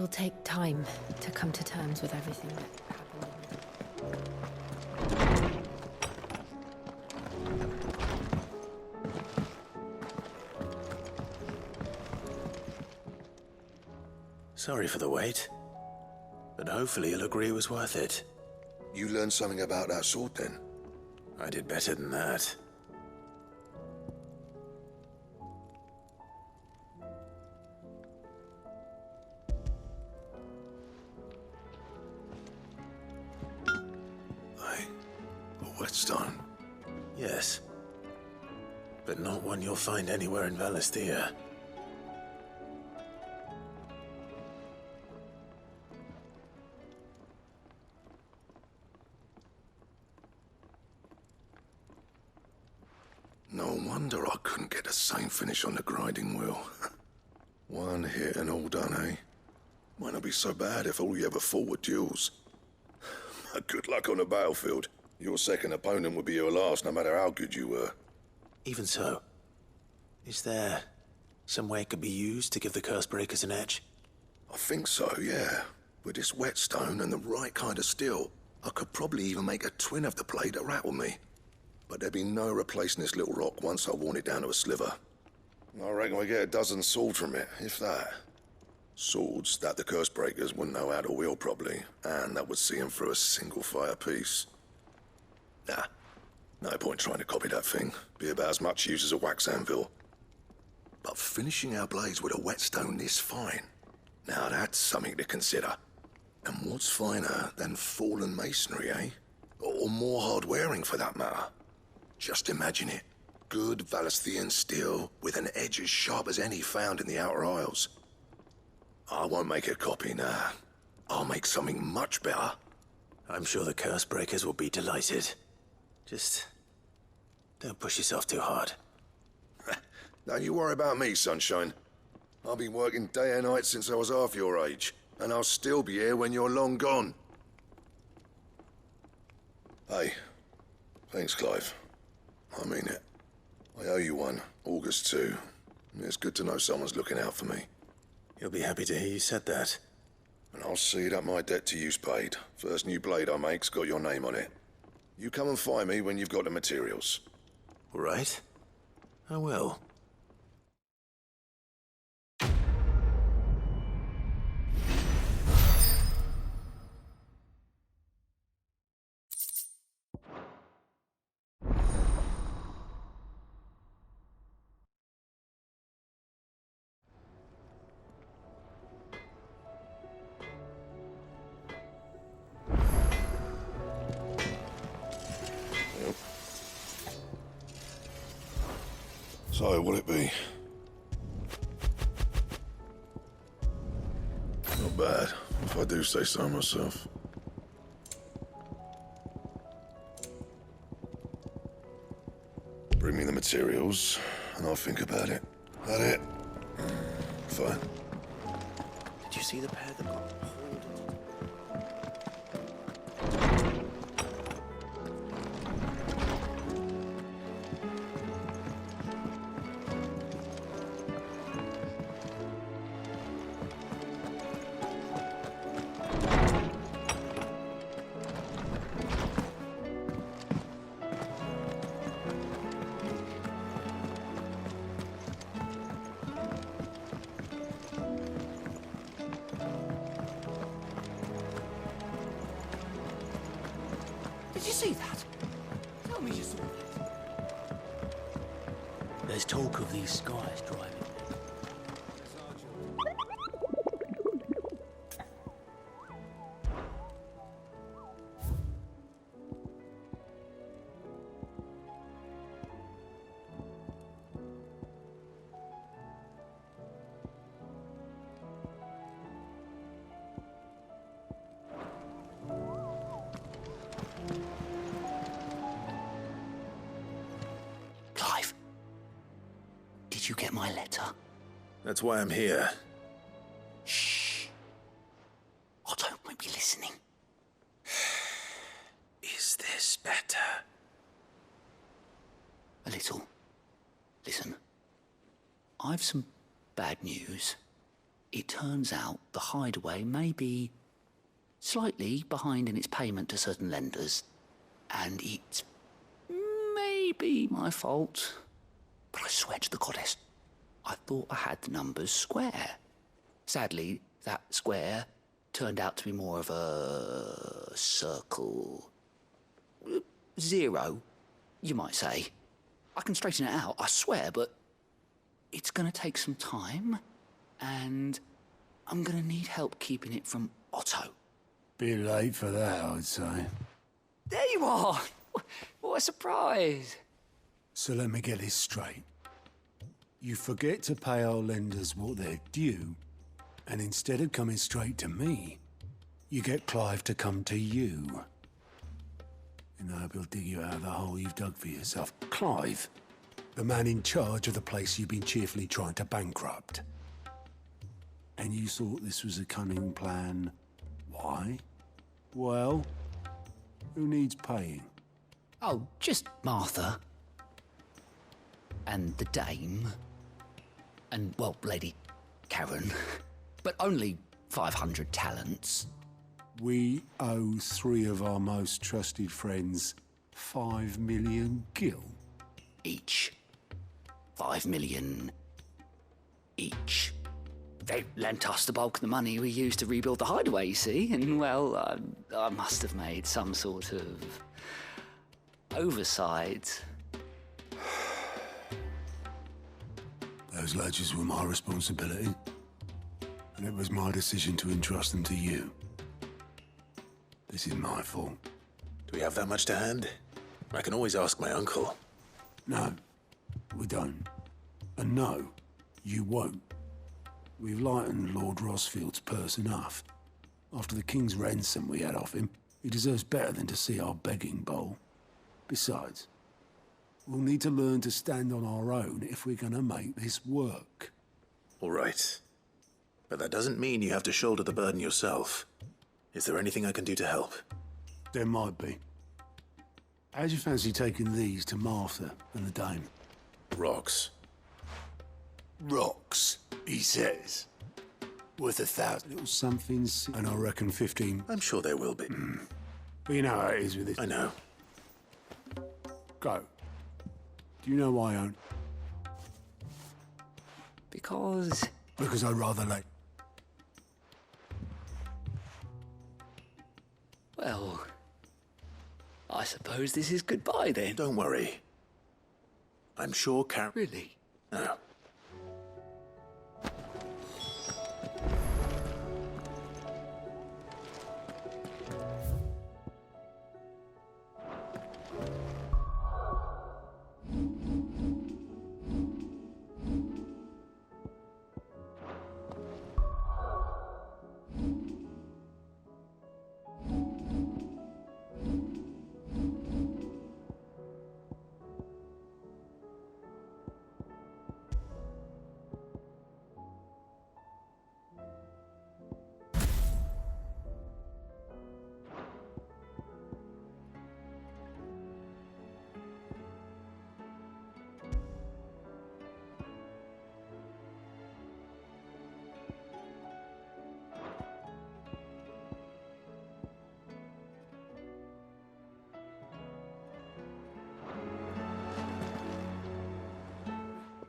will take time to come to terms with everything that happened. Sorry for the wait, but hopefully you'll agree it was worth it. You learned something about that sword then? I did better than that. A whetstone? Yes. But not one you'll find anywhere in Valisthea. No wonder I couldn't get the same finish on the grinding wheel. One hit and all done, eh? Might not be so bad if all you ever fought were duels. But good luck on the battlefield. Your second opponent would be your last, no matter how good you were. Even so, is there some way it could be used to give the Cursebreakers an edge? I think so, yeah. With this whetstone and the right kind of steel, I could probably even make a twin of the blade that rattled me. But there'd be no replacing this little rock once I worn it down to a sliver. I reckon we get a dozen swords from it, if that. Swords that the Cursebreakers wouldn't know how to wield properly, and that would see them through a single fire piece. Nah, no point trying to copy that thing. Be about as much use as a wax anvil. But finishing our blades with a whetstone this fine, now that's something to consider. And what's finer than fallen masonry, eh? Or more hard-wearing, for that matter. Just imagine it. Good Valisthean steel with an edge as sharp as any found in the Outer Isles. I won't make a copy, nah. I'll make something much better. I'm sure the Cursebreakers will be delighted. Just don't push yourself too hard. Don't you worry about me, sunshine. I've been working day and night since I was half your age, and I'll still be here when you're long gone. Hey, thanks, Clive. I mean it. I owe you one, August too. It's good to know someone's looking out for me. You'll be happy to hear you said that. And I'll see that my debt to you's paid. First new blade I make's got your name on it. You come and find me when you've got the materials. All right. I will. So, what'll it be? Not bad, if I do say so myself. Bring me the materials, and I'll think about it. That it? Fine. Did you see the pair that got pulled into... Did you see that? Tell me you saw that. There's talk of these skies driving. Clive, did you get my letter? That's why I'm here. Shh. I don't want you listening. Is this better? A little. Listen, I've some bad news. it turns out the Hideaway may be slightly behind in its payment to certain lenders, and it may be my fault. But I swear to the goddess, I thought I had the numbers square. Sadly, that square turned out to be more of a circle. 0, you might say. I can straighten it out, I swear, but it's gonna take some time, and I'm gonna need help keeping it from Otto. Bit late for that, I'd say. There you are! What a surprise! So let me get this straight. You forget to pay our lenders what they're due, and instead of coming straight to me, you get Clive to come to you. And I hope he'll dig you out of the hole you've dug for yourself. Clive, the man in charge of the place you've been cheerfully trying to bankrupt. And you thought this was a cunning plan. Why? Well, who needs paying? Oh, just Martha. And the dame. And, well, Lady Karen. But only 500 talents. We owe 3 of our most trusted friends 5 million gil. Each. 5 million each. They lent us the bulk of the money we used to rebuild the Hideaway, you see, and, well, I must have made some sort of oversight. Those ledgers were my responsibility, and it was my decision to entrust them to you. This is my fault. Do we have that much to hand? I can always ask my uncle. No, we don't. And no, you won't. We've lightened Lord Rosfield's purse enough. After the king's ransom we had off him, he deserves better than to see our begging bowl. Besides, we'll need to learn to stand on our own if we're gonna make this work. All right. But that doesn't mean you have to shoulder the burden yourself. Is there anything I can do to help? There might be. How'd you fancy taking these to Martha and the dame? Rocks. Rocks, he says. Worth 1,000 little somethings, and I reckon 15. I'm sure there will be. But you know how it is with this. I know. Go. Do you know why I own? Because Because I'd rather let. well, I suppose this is goodbye then. Don't worry. I'm sure Karen... Really? No.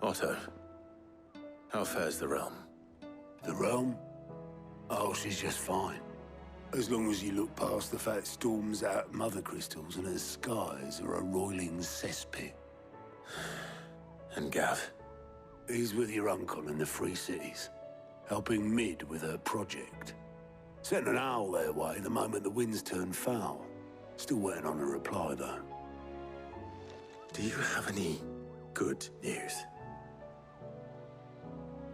Otto, how fares the realm? The realm? Oh, she's just fine. As long as you look past the fat storms out mother crystals and her skies are a roiling cesspit. And Gav? He's with your uncle in the Free Cities, helping Mid with her project. Sent an owl their way the moment the winds turned foul. Still waiting on a reply, though. Do you have any good news?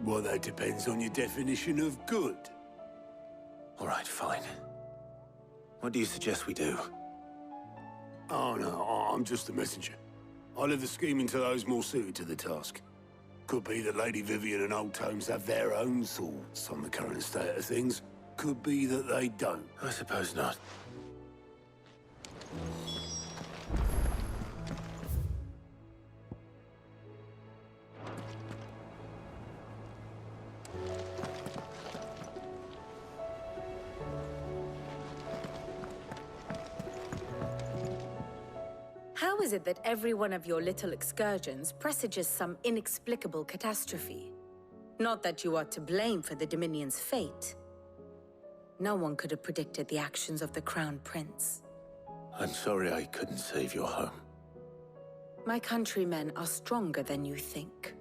Well, that depends on your definition of good. All right, fine. What do you suggest we do? Oh, no, I'm just a messenger. I leave the scheming to those more suited to the task. Could be that Lady Vivian and Old Tomes have their own thoughts on the current state of things. Could be that they don't. I suppose not. How is it that every one of your little excursions presages some inexplicable catastrophe? Not that you are to blame for the Dominion's fate. No one could have predicted the actions of the Crown Prince. I'm sorry I couldn't save your home. My countrymen are stronger than you think.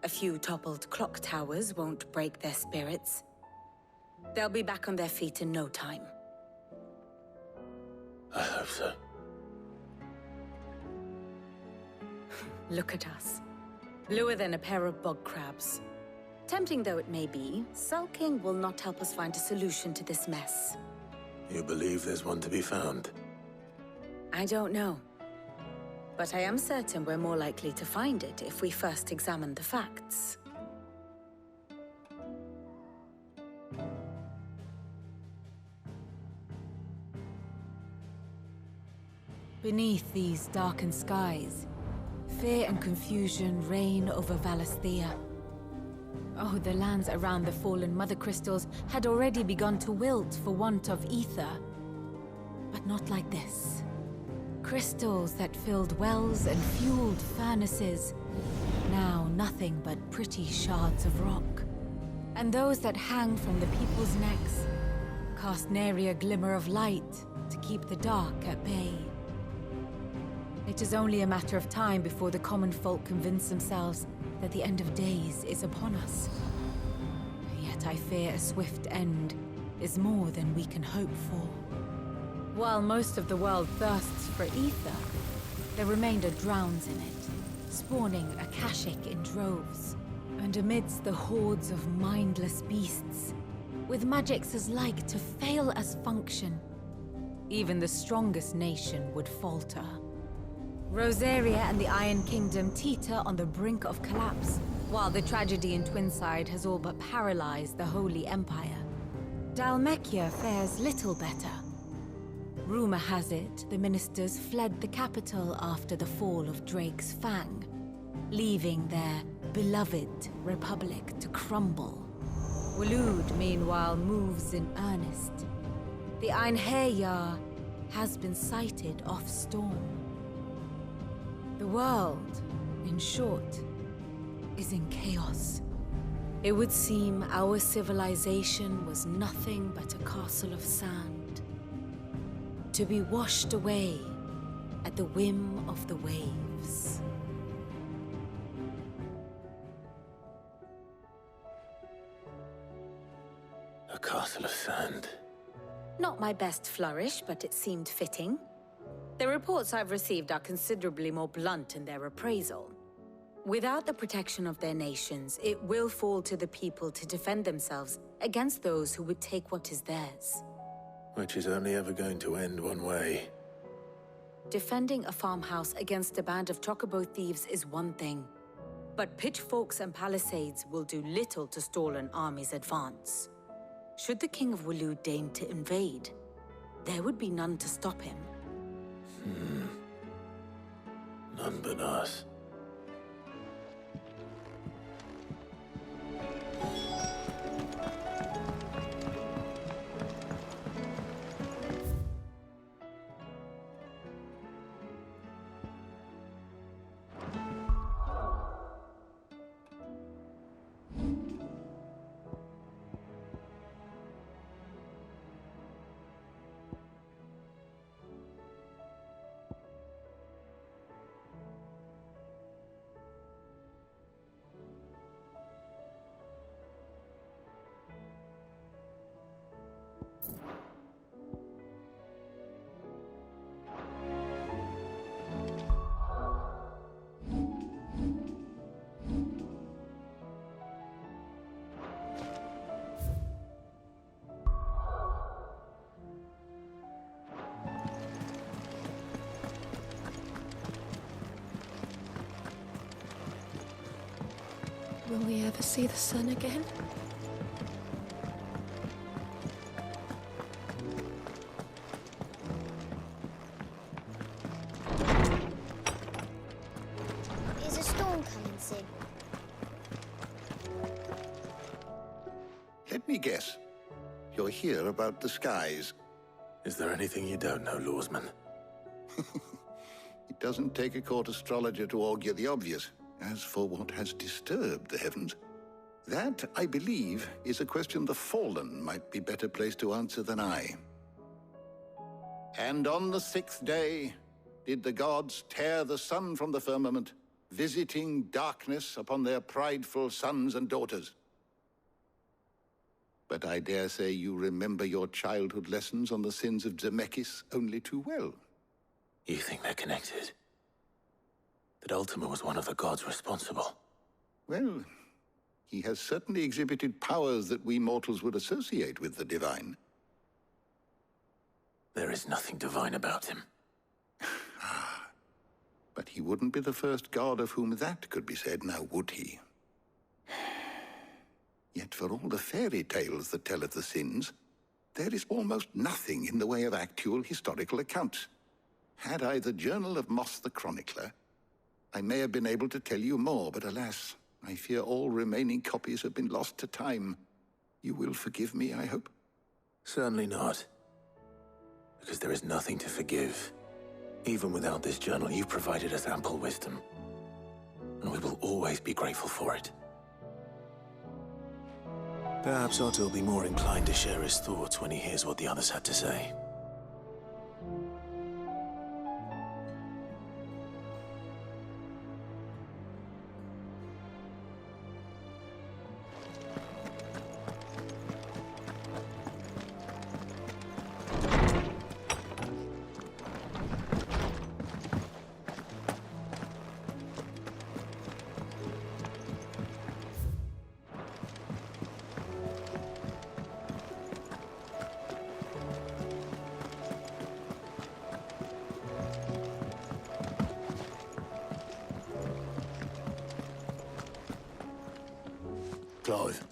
A few toppled clock towers won't break their spirits. They'll be back on their feet in no time. I hope so. Look at us. Bluer than a pair of bog crabs. Tempting though it may be, sulking will not help us find a solution to this mess. You believe there's one to be found? I don't know. But I am certain we're more likely to find it if we first examine the facts. Beneath these darkened skies, fear and confusion reign over Valisthea. Oh, the lands around the fallen Mother Crystals had already begun to wilt for want of ether. But not like this. Crystals that filled wells and fueled furnaces. Now nothing but pretty shards of rock. And those that hang from the people's necks cast nary a glimmer of light to keep the dark at bay. It is only a matter of time before the common folk convince themselves that the end of days is upon us. Yet I fear a swift end is more than we can hope for. While most of the world thirsts for ether, the remainder drowns in it, spawning Akashic in droves. And amidst the hordes of mindless beasts, with magics as like to fail as function, even the strongest nation would falter. Rosaria and the Iron Kingdom teeter on the brink of collapse, while the tragedy in Twinside has all but paralyzed the Holy Empire. Dhalmekia fares little better. Rumor has it the ministers fled the capital after the fall of Drake's Fang, leaving their beloved republic to crumble. Waloed, meanwhile, moves in earnest. The Einherjar has been sighted off Storm. The world, in short, is in chaos. It would seem our civilization was nothing but a castle of sand, to be washed away at the whim of the waves. A castle of sand. Not my best flourish, but it seemed fitting. The reports I've received are considerably more blunt in their appraisal. Without the protection of their nations, it will fall to the people to defend themselves against those who would take what is theirs. Which is only ever going to end one way. Defending a farmhouse against a band of chocobo thieves is one thing, but pitchforks and palisades will do little to stall an army's advance. Should the King of Waloed deign to invade, there would be none to stop him. None but us. Will we ever see the sun again? Is a storm coming soon? Let me guess. You're here about the skies. Is there anything you don't know, Lawsman? It doesn't take a court astrologer to augur the obvious. As for what has disturbed the heavens, that, I believe, is a question the Fallen might be better placed to answer than I. And on the 6th day did the gods tear the sun from the firmament, visiting darkness upon their prideful sons and daughters. But I dare say you remember your childhood lessons on the sins of Zemeckis only too well. You think they're connected? That Ultima was one of the gods responsible? Well, he has certainly exhibited powers that we mortals would associate with the divine. There is nothing divine about him. But he wouldn't be the first god of whom that could be said, now would he? Yet for all the fairy tales that tell of the sins, there is almost nothing in the way of actual historical accounts. Had I the Journal of Moss the Chronicler, I may have been able to tell you more, but alas, I fear all remaining copies have been lost to time. You will forgive me, I hope? Certainly not. Because there is nothing to forgive. Even without this journal, you've provided us ample wisdom. And we will always be grateful for it. Perhaps Otto will be more inclined to share his thoughts when he hears what the others had to say. Clive,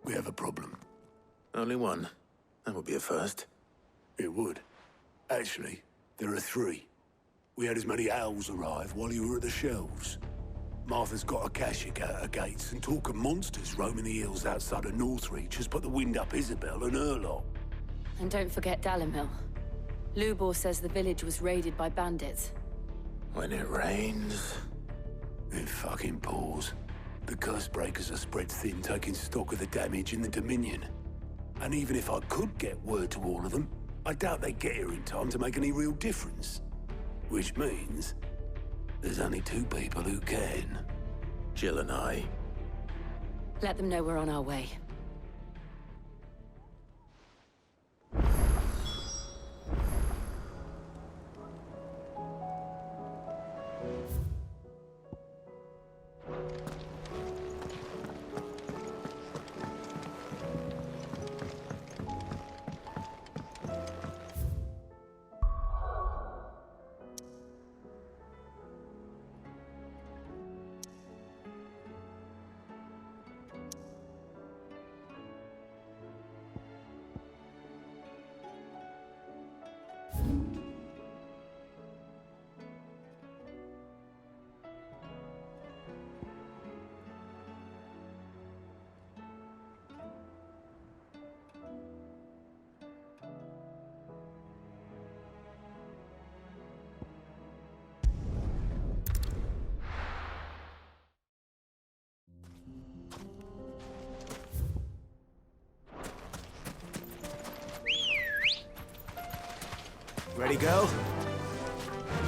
we have a problem. Only one. That would be a first. It would. Actually, there are 3. We had as many owls arrive while you were at the shelves. Martha's got a Akashic out her gates, and talk of monsters roaming the hills outside of Northreach has put the wind up Isabel and her lot. And don't forget Dalimil. Lubor says the village was raided by bandits. When it rains... It fucking pours. The Cursebreakers are spread thin, taking stock of the damage in the Dominion. And even if I could get word to all of them, I doubt they'd get here in time to make any real difference. Which means there's only 2 people who can. Jill and I. Let them know we're on our way. Ready, go?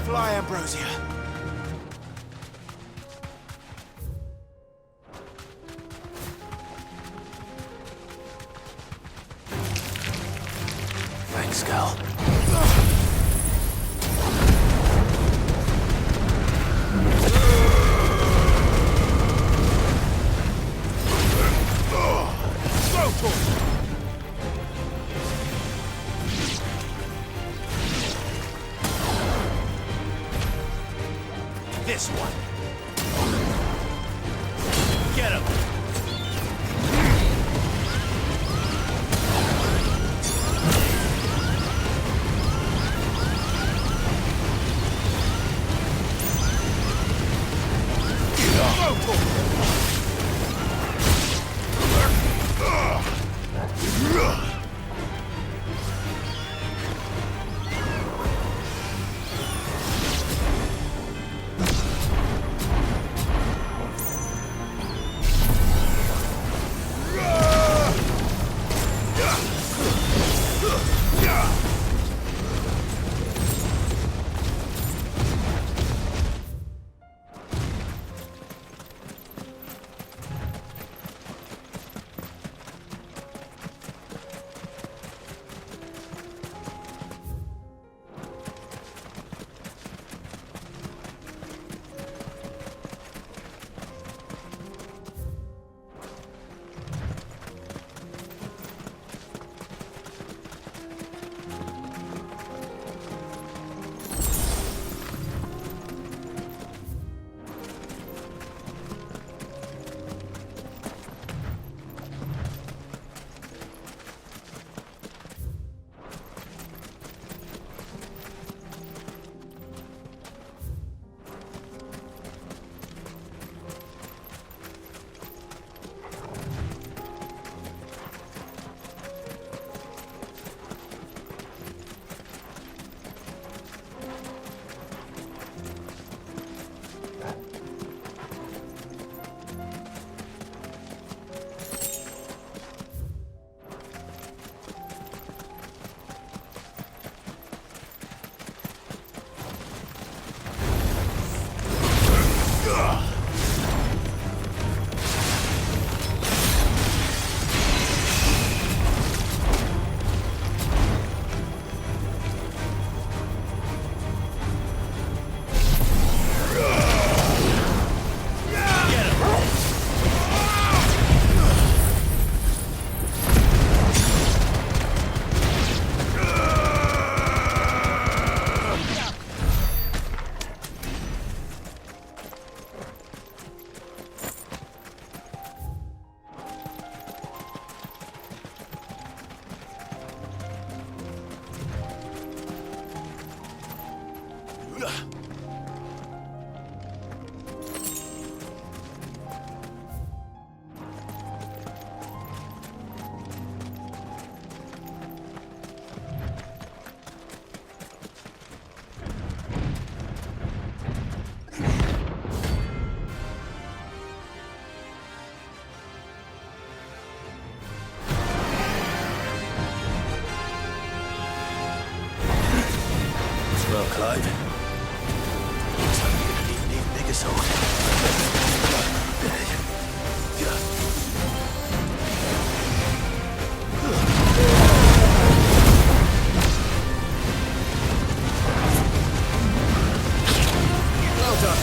Fly, Ambrosia. Thanks, Gal. This one. Get him. Well, Clive. Looks like we're gonna need an even bigger sword. Well done,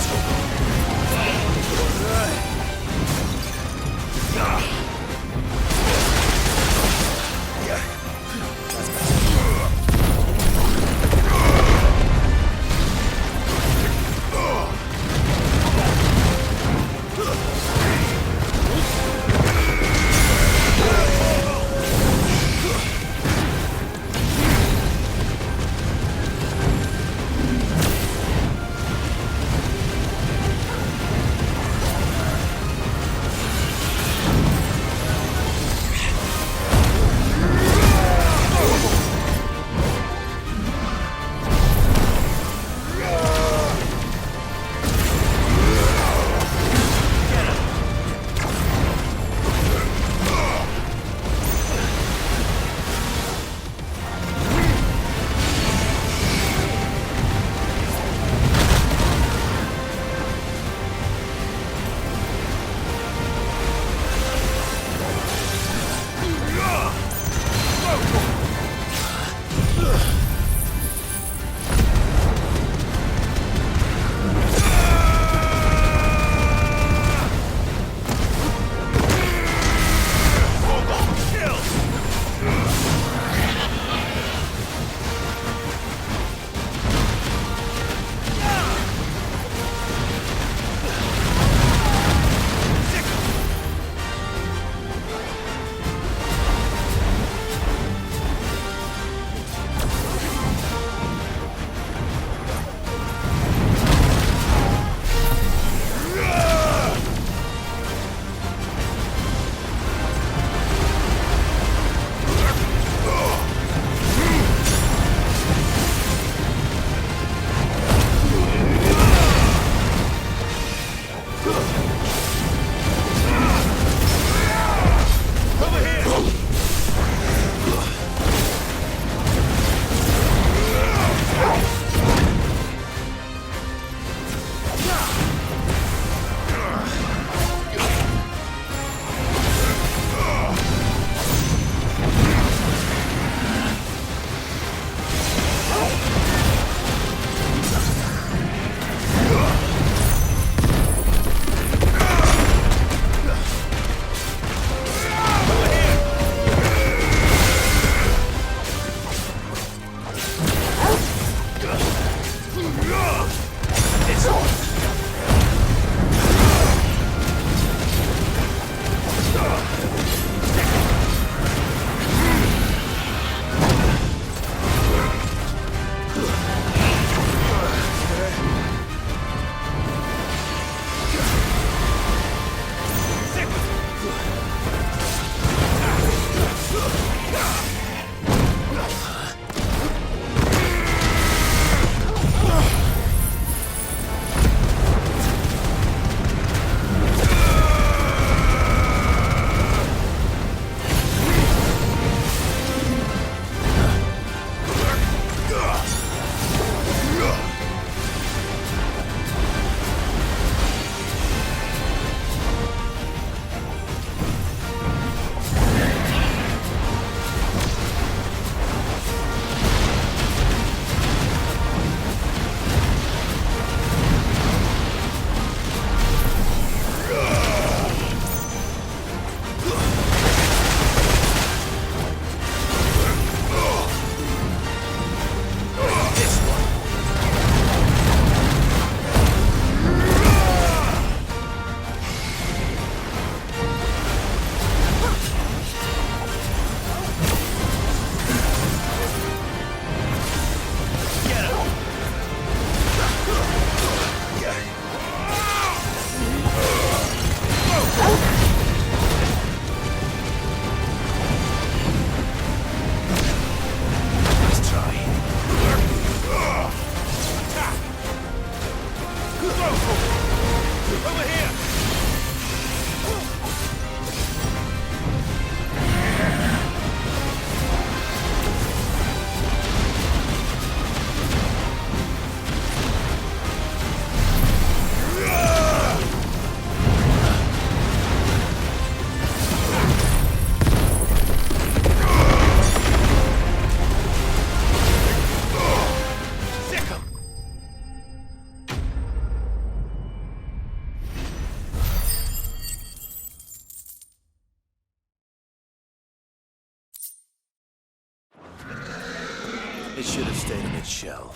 It should have stayed in its shell.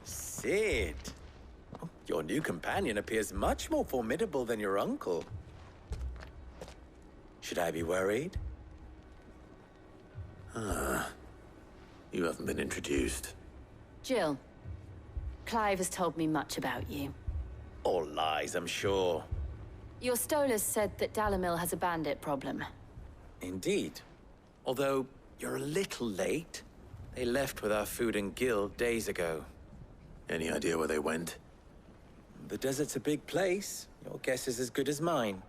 Cid. Your new companion appears much more formidable than your uncle. Should I be worried? You haven't been introduced. Jill. Clive has told me much about you. All lies, I'm sure. Your Stolas said that Dalimil has a bandit problem. Indeed. Although, you're a little late. They left with our food and guild days ago. Any idea where they went? The desert's a big place. Your guess is as good as mine.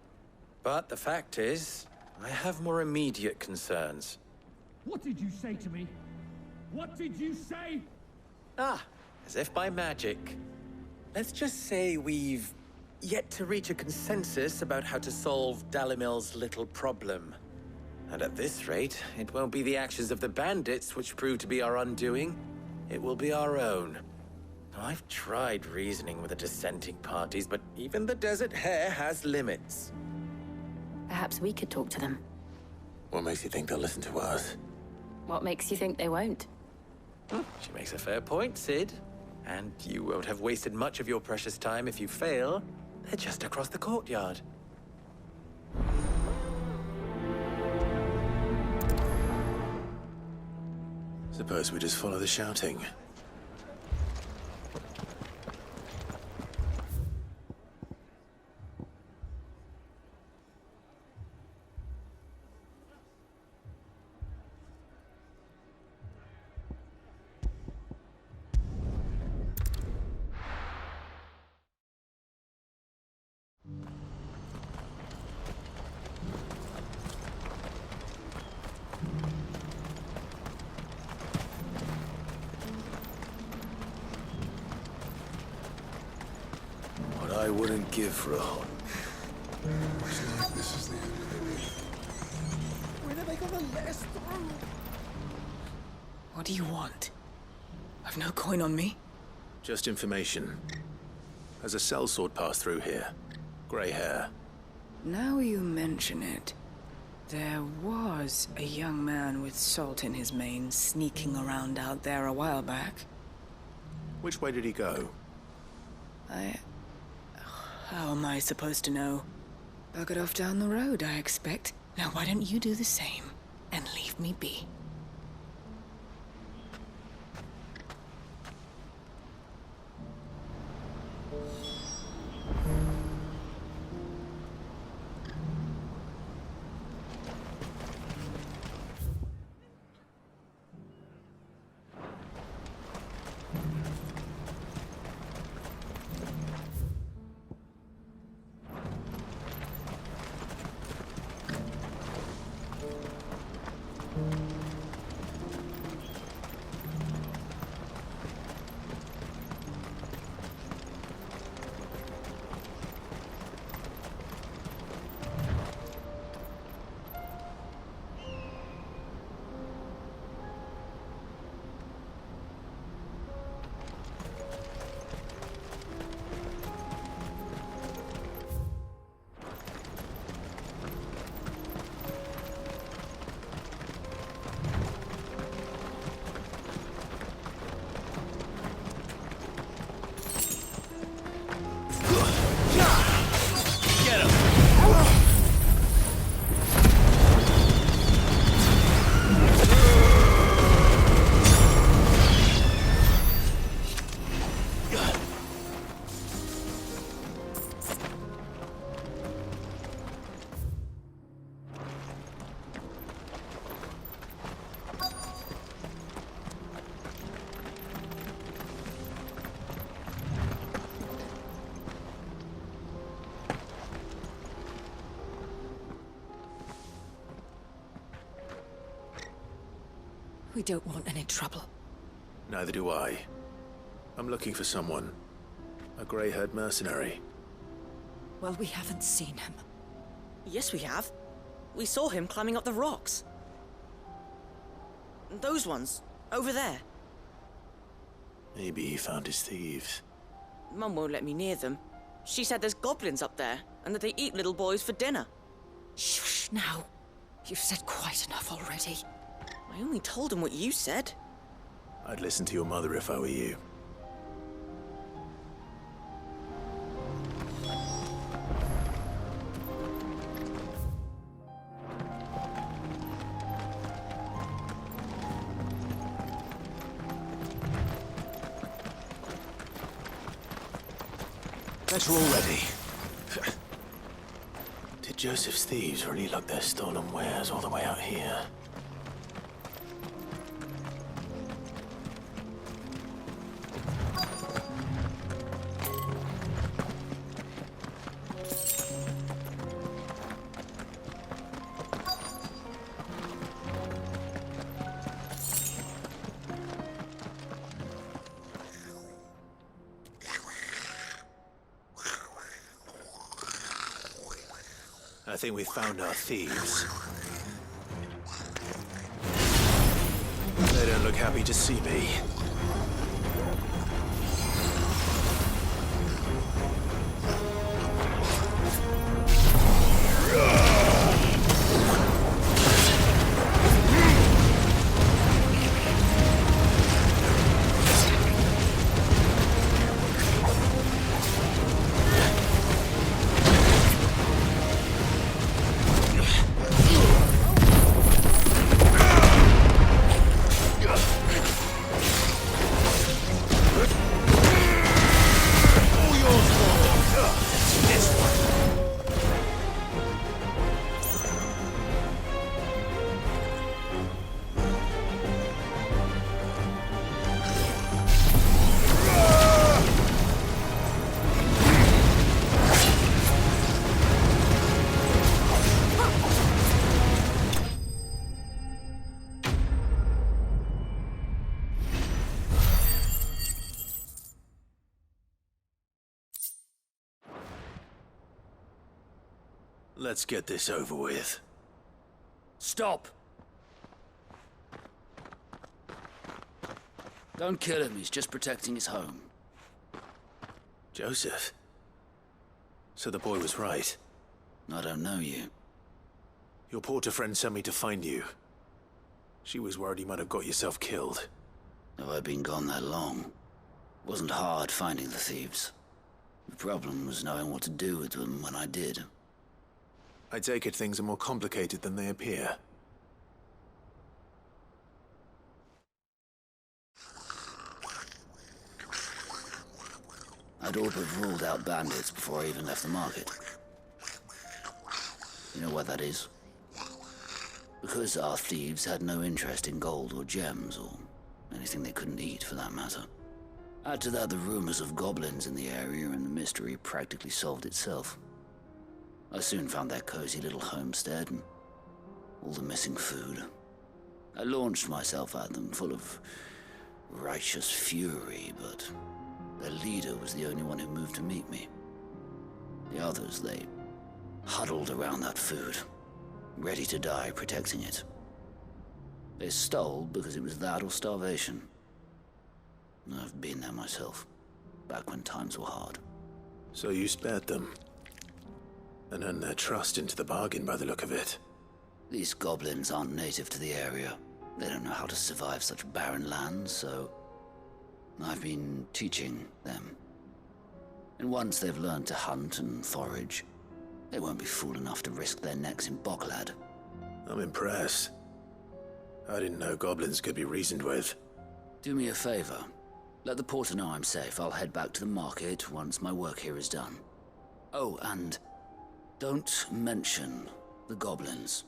But the fact is, I have more immediate concerns. What did you say to me? What did you say? As if by magic. Let's just say we've yet to reach a consensus about how to solve Dalimil's little problem. And at this rate, it won't be the actions of the bandits which prove to be our undoing. It will be our own. I've tried reasoning with the dissenting parties, but even the Desert Hare has limits. Perhaps we could talk to them. What makes you think they'll listen to us? What makes you think they won't? She makes a fair point, Cid. And you won't have wasted much of your precious time if you fail. They're just across the courtyard. Suppose we just follow the shouting. I wouldn't give for a home. Looks like this is the end of the week. When are they gonna let us through? What do you want? I've no coin on me. Just information. Has a sellsword passed through here? Grey hair. Now you mention it. There was a young man with salt in his mane sneaking around out there a while back. Which way did he go? How am I supposed to know? Buggered off down the road, I expect. Now why don't you do the same and leave me be? We don't want any trouble. Neither do I. I'm looking for someone. A grey-haired mercenary. Well, we haven't seen him. Yes, we have. We saw him climbing up the rocks. Those ones, over there. Maybe he found his thieves. Mum won't let me near them. She said there's goblins up there, and that they eat little boys for dinner. Shush now. You've said quite enough already. I only told him what you said. I'd listen to your mother if I were you. Better already. Did Joseph's thieves really lug their stolen wares all the way out here? I think we've found our thieves. They don't look happy to see me. Let's get this over with. Stop! Don't kill him, he's just protecting his home. Joseph? So the boy was right. I don't know you. Your porter friend sent me to find you. She was worried you might have got yourself killed. Have I been gone that long? It wasn't hard finding the thieves. The problem was knowing what to do with them when I did. I take it things are more complicated than they appear. I'd all but ruled out bandits before I even left the market. You know what that is? Because our thieves had no interest in gold or gems, or anything they couldn't eat for that matter. Add to that the rumors of goblins in the area, and the mystery practically solved itself. I soon found their cozy little homestead and all the missing food. I launched myself at them, full of righteous fury, but their leader was the only one who moved to meet me. The others, they huddled around that food, ready to die protecting it. They stole because it was that or starvation. I've been there myself, back when times were hard. So you spared them, and earned their trust into the bargain by the look of it. These goblins aren't native to the area. They don't know how to survive such barren lands, so I've been teaching them. And once they've learned to hunt and forage, they won't be fool enough to risk their necks in Boglad. I'm impressed. I didn't know goblins could be reasoned with. Do me a favor. Let the porter know I'm safe. I'll head back to the market once my work here is done. Oh, and don't mention the goblins.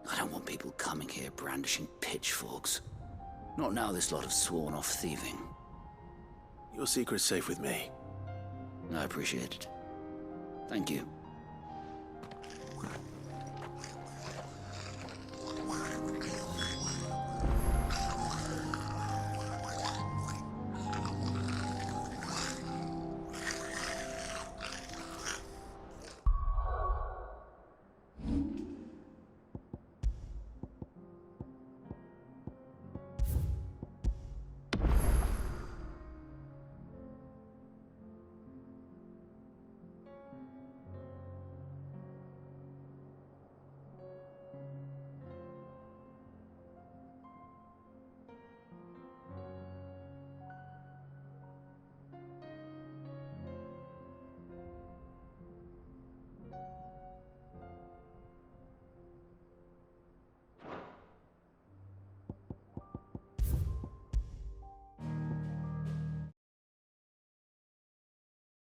I don't want people coming here brandishing pitchforks. Not now this lot have sworn off thieving. Your secret's safe with me. I appreciate it. Thank you.